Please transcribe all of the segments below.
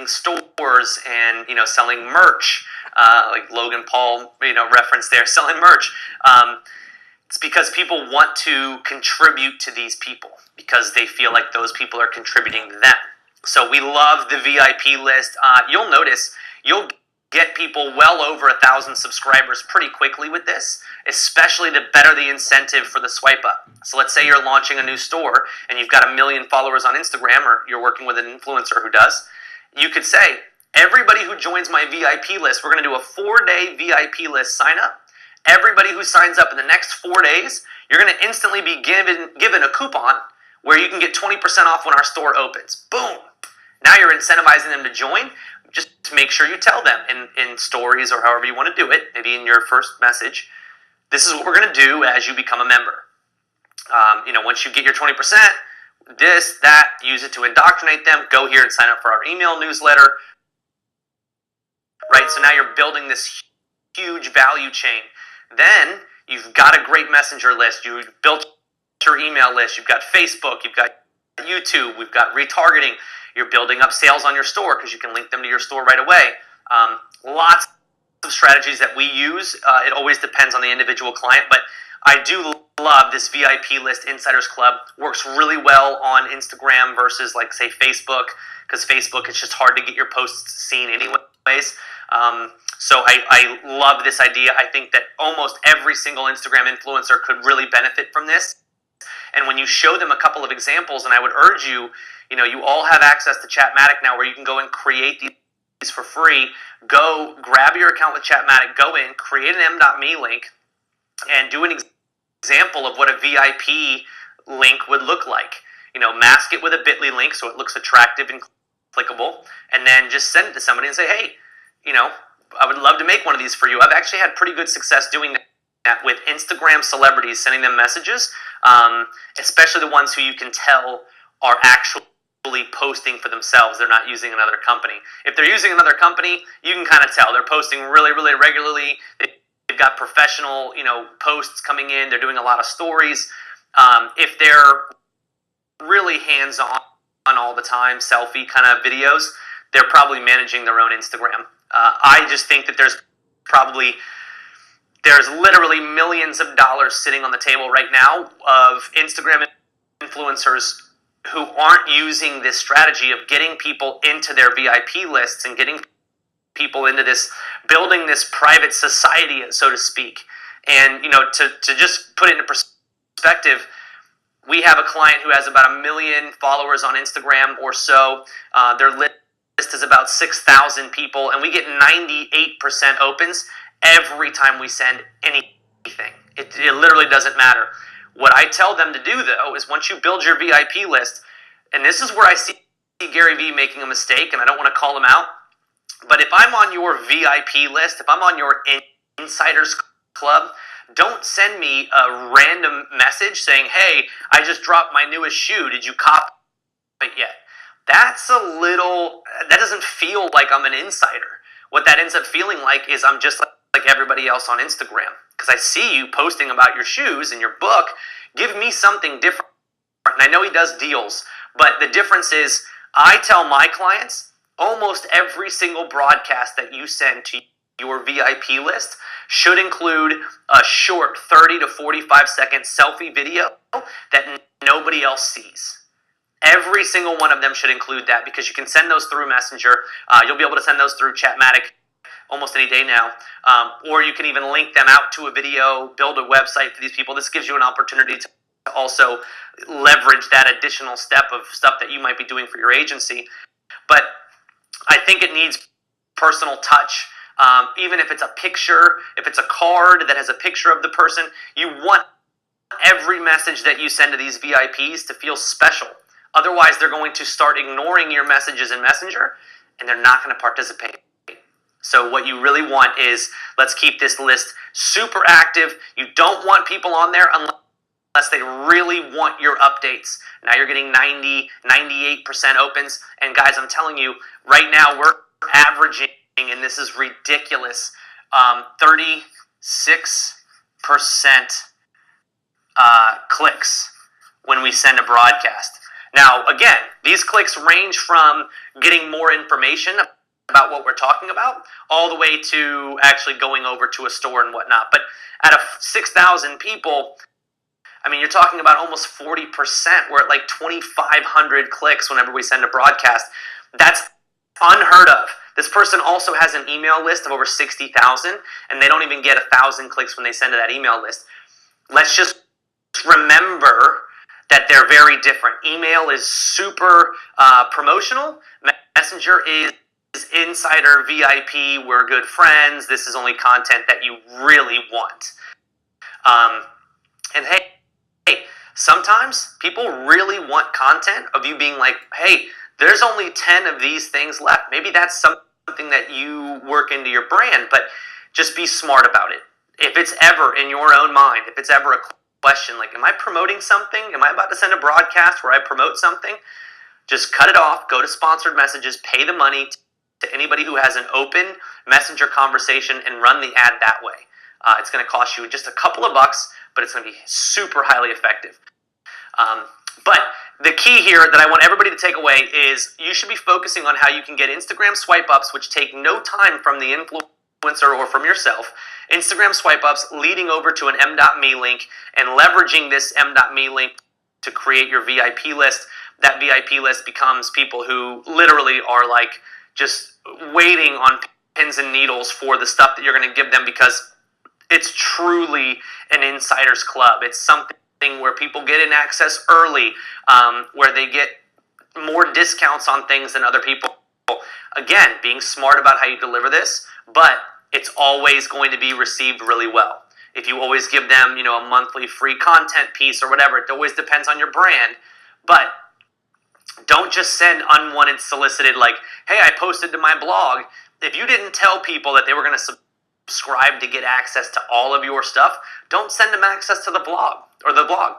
stores and selling merch, like Logan Paul reference there, selling merch. It's because people want to contribute to these people because they feel like those people are contributing to them. So we love the VIP list. You'll notice you'll get people well over 1,000 subscribers pretty quickly with this, especially to better the incentive for the swipe up. So let's say you're launching a new store and you've got 1 million followers on Instagram, or you're working with an influencer who does. You could say, everybody who joins my VIP list, we're going to do a 4-day VIP list sign up. Everybody who signs up in the next 4 days, you're going to instantly be given a coupon where you can get 20% off when our store opens. Boom! Now you're incentivizing them to join. Just to make sure you tell them in stories or however you want to do it, maybe in your first message, this is what we're going to do as you become a member. Once you get your 20%, use it to indoctrinate them. Go here and sign up for our email newsletter. Right, so now you're building this huge value chain. Then you've got a great messenger list. You've built your email list. You've got Facebook. You've got YouTube. We've got retargeting. You're building up sales on your store because you can link them to your store right away. Lots of strategies that we use. It always depends on the individual client, but I do love this VIP list Insiders Club. Works really well on Instagram versus, like, say, Facebook, because Facebook, it's just hard to get your posts seen anyways. So I love this idea. I think that almost every single Instagram influencer could really benefit from this. And when you show them a couple of examples, and I would urge you, you all have access to Chatmatic now where you can go and create these for free. Go grab your account with Chatmatic, go in, create an m.me link, and do an example of what a VIP link would look like. Mask it with a bit.ly link so it looks attractive and clickable, and then just send it to somebody and say, hey, I would love to make one of these for you. I've actually had pretty good success doing that with Instagram celebrities, sending them messages, especially the ones who you can tell are actually posting for themselves. They're not using another company. If they're using another company, you can kind of tell. They're posting really, really regularly. They've got professional, posts coming in. They're doing a lot of stories. If they're really hands-on all the time, selfie kind of videos, they're probably managing their own Instagram. I just think that there's literally millions of dollars sitting on the table right now of Instagram influencers who aren't using this strategy of getting people into their VIP lists and getting people into this, building this private society, so to speak. And, to just put it into perspective, we have a client who has about 1 million followers on Instagram or so. Their list is about 6,000 people, and we get 98% opens every time we send anything. It literally doesn't matter. What I tell them to do, though, is once you build your VIP list, and this is where I see Gary Vee making a mistake, and I don't want to call him out, but if I'm on your VIP list, if I'm on your Insiders Club, don't send me a random message saying, hey, I just dropped my newest shoe. Did you cop it yet? That doesn't feel like I'm an insider. What that ends up feeling like is I'm just like everybody else on Instagram. Because I see you posting about your shoes in your book. Give me something different. And I know he does deals, but the difference is I tell my clients almost every single broadcast that you send to your VIP list should include a short 30 to 45 second selfie video that nobody else sees. Every single one of them should include that because you can send those through Messenger. You'll be able to send those through Chatmatic almost any day now. Or you can even link them out to a video, build a website for these people. This gives you an opportunity to also leverage that additional step of stuff that you might be doing for your agency. But I think it needs personal touch. Even if it's a picture, if it's a card that has a picture of the person, you want every message that you send to these VIPs to feel special. Otherwise, they're going to start ignoring your messages in Messenger, and they're not going to participate. So what you really want is, let's keep this list super active. You don't want people on there unless they really want your updates. Now you're getting 90, 98% opens. And guys, I'm telling you, right now we're averaging, and this is ridiculous, 36% clicks when we send a broadcast. Now, again, these clicks range from getting more information about what we're talking about all the way to actually going over to a store and whatnot. But out of 6,000 people, I mean, you're talking about almost 40%. We're at like 2,500 clicks whenever we send a broadcast. That's unheard of. This person also has an email list of over 60,000, and they don't even get 1,000 clicks when they send to that email list. Let's just remember that they're very different. Email is super promotional. Messenger is insider VIP. We're good friends. This is only content that you really want. And hey, sometimes people really want content of you being like, hey, there's only 10 of these things left. Maybe that's something that you work into your brand, but just be smart about it. If it's ever in your own mind, if it's ever a question like, am I promoting something? Am I about to send a broadcast where I promote something? Just cut it off, go to sponsored messages, pay the money to anybody who has an open messenger conversation and run the ad that way. It's going to cost you just a couple of bucks, but it's going to be super highly effective. But the key here that I want everybody to take away is you should be focusing on how you can get Instagram swipe ups, which take no time from the influencer or from yourself. Instagram swipe ups leading over to an M.me link and leveraging this M.me link to create your VIP list. That VIP list becomes people who literally are like just waiting on pins and needles for the stuff that you're going to give them, because it's truly an insider's club. It's something where people get in access early, where they get more discounts on things than other people. Again, being smart about how you deliver this, but it's always going to be received really well. If you always give them, a monthly free content piece or whatever, it always depends on your brand. But don't just send unwanted solicited like, hey, I posted to my blog. If you didn't tell people that they were going to subscribe to get access to all of your stuff, don't send them access to the blog or the blog.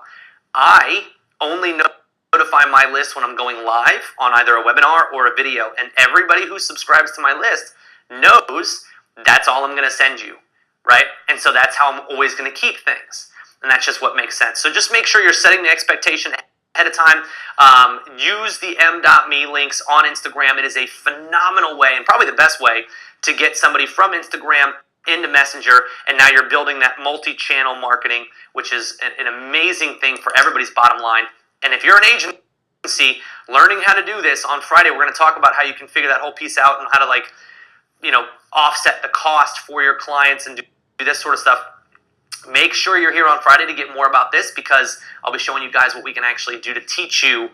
I only notify my list when I'm going live on either a webinar or a video, and everybody who subscribes to my list knows that's all I'm going to send you, right? And so that's how I'm always going to keep things, and that's just what makes sense. So just make sure you're setting the expectation ahead of time. Use the M.me links on Instagram. It is a phenomenal way, and probably the best way, to get somebody from Instagram into Messenger, and now you're building that multi-channel marketing, which is an amazing thing for everybody's bottom line. And if you're an agency learning how to do this, on Friday we're going to talk about how you can figure that whole piece out and how to offset the cost for your clients and do this sort of stuff. Make sure you're here on Friday to get more about this, because I'll be showing you guys what we can actually do to teach you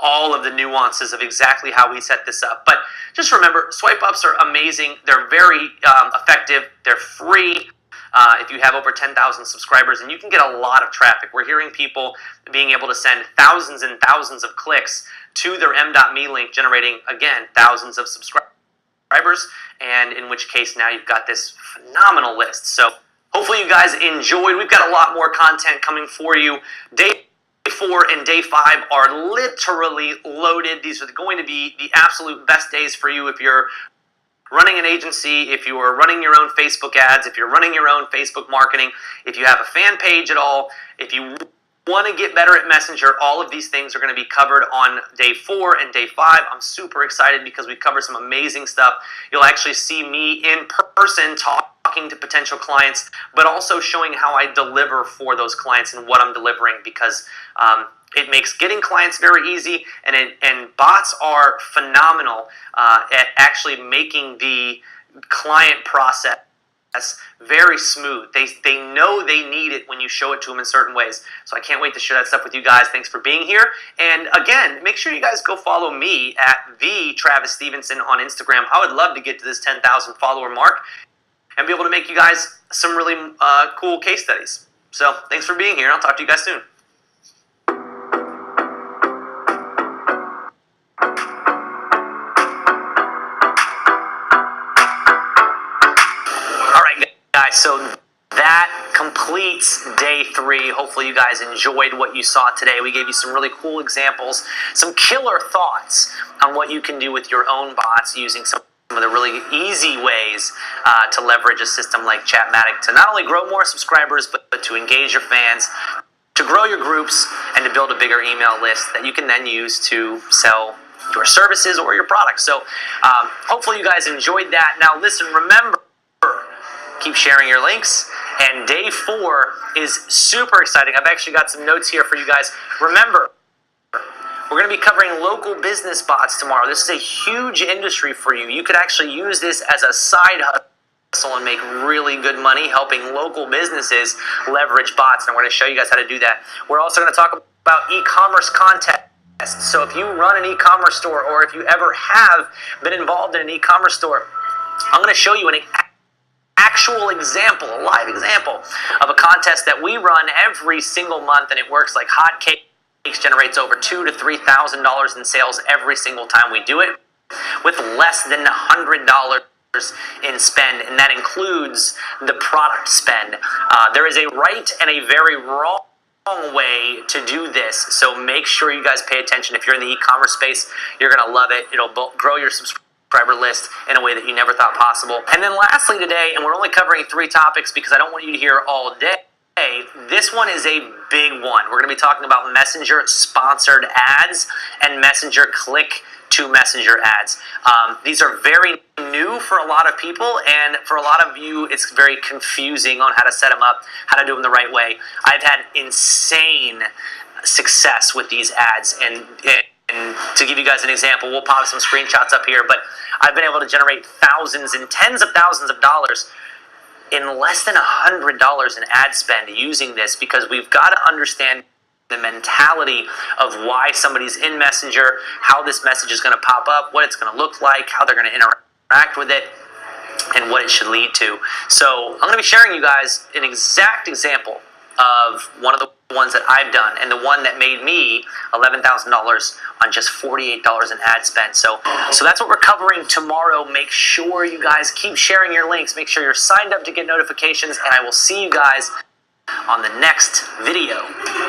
all of the nuances of exactly how we set this up. But just remember, swipe ups are amazing. They're very effective. They're free if you have over 10,000 subscribers, and you can get a lot of traffic. We're hearing people being able to send thousands and thousands of clicks to their M.me link, generating, again, thousands of subscribers, and in which case now you've got this phenomenal list. So hopefully you guys enjoyed. We've got a lot more content coming for you. Day 4 and day 5 are literally loaded. These are going to be the absolute best days for you if you're running an agency, if you are running your own Facebook ads, if you're running your own Facebook marketing, if you have a fan page at all, if you want to get better at Messenger, all of these things are going to be covered on day 4 and day 5. I'm super excited because we cover some amazing stuff. You'll actually see me in person talking to potential clients, but also showing how I deliver for those clients and what I'm delivering, because it makes getting clients very easy, and bots are phenomenal at actually making the client process very smooth. They know they need it when you show it to them in certain ways. So I can't wait to share that stuff with you guys. Thanks for being here. And again, make sure you guys go follow me at the Travis Stevenson on Instagram. I would love to get to this 10,000 follower mark and be able to make you guys some really cool case studies. So thanks for being here. I'll talk to you guys soon. So that completes day 3. Hopefully you guys enjoyed what you saw today. We gave you some really cool examples, some killer thoughts on what you can do with your own bots using some of the really easy ways to leverage a system like Chatmatic to not only grow more subscribers, but to engage your fans, to grow your groups, and to build a bigger email list that you can then use to sell your services or your products. So hopefully you guys enjoyed that. Now listen, remember, keep sharing your links. And day 4 is super exciting. I've actually got some notes here for you guys. Remember, we're going to be covering local business bots tomorrow. This is a huge industry for you. You could actually use this as a side hustle and make really good money helping local businesses leverage bots. And we're going to show you guys how to do that. We're also going to talk about e-commerce contests. So if you run an e-commerce store, or if you ever have been involved in an e-commerce store, I'm going to show you an actual example, a live example of a contest that we run every single month, and it works like hotcakes, generates over $2,000 to $3,000 in sales every single time we do it, with less than $100 in spend, and that includes the product spend. There is a right and a very wrong way to do this, so make sure you guys pay attention. If you're in the e-commerce space, you're going to love it. It'll grow your subscriber list in a way that you never thought possible. And then lastly today, and we're only covering 3 topics because I don't want you to hear all day, this one is a big one. We're going to be talking about Messenger sponsored ads and Messenger click to Messenger ads. These are very new for a lot of people, and for a lot of you it's very confusing on how to set them up, how to do them the right way. I've had insane success with these ads, and to give you guys an example, we'll pop some screenshots up here, but I've been able to generate thousands and tens of thousands of dollars in less than $100 in ad spend using this, because we've got to understand the mentality of why somebody's in Messenger, how this message is going to pop up, what it's going to look like, how they're going to interact with it, and what it should lead to. So I'm going to be sharing you guys an exact example of one of the ones that I've done, and the one that made me $11,000 on just $48 in ad spend. So that's what we're covering tomorrow. Make sure you guys keep sharing your links. Make sure you're signed up to get notifications, and I will see you guys on the next video.